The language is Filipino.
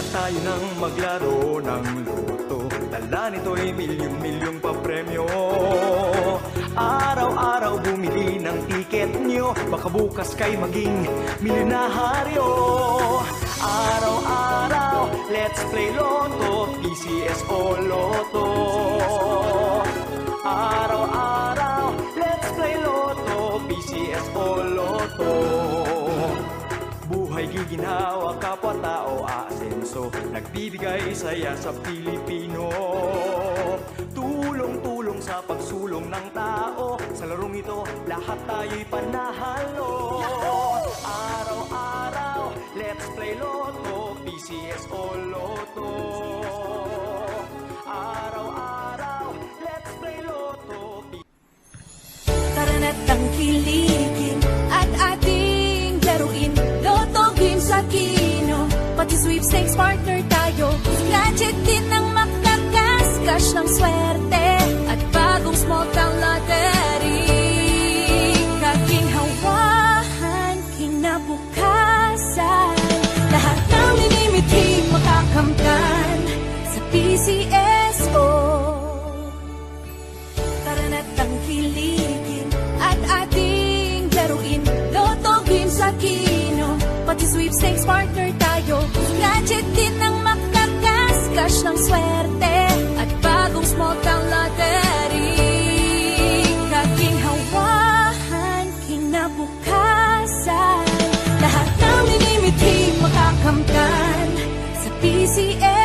tayo nang maglaro ng loto. Dala nito'y milyong-milyong papremyo. Araw-araw bumili ng tiket nyo, baka bukas kay maging milyonaryo. Araw-araw, let's play Lotto, PCS o Lotto. Araw-araw, let's play Lotto, PCS o Lotto. Buhay giginhawa, kapwa-tao aasenso, nagbibigay saya sa Pilipino. Tulong-tulong sa pagsulong ng tao, sa larong ito lahat tayo'y panahalo. Araw-araw, let's play Lotto, PCS o Lotto. Araw-araw, let's play Lotto. Tara na't tangkilikin at ating laruin Lotto Games Aquino, pati sweepstakes partner tayo. Gadget din ang makakas, cash ng swerte at bagong small town lottery. Kaginhawahan, kinabukasan, lahat ng linimiti makakamtan sa PCSO. Tara na't tangkilikin at ating laruin Lotto Games Aquino, pati sweepstakes partner tayo. Gadget din ang makakas, cash ng swerte at bagong small town lottery. Kaginhawahan, kinabukasan, lahat ng linimiti makakamtan sa PCS.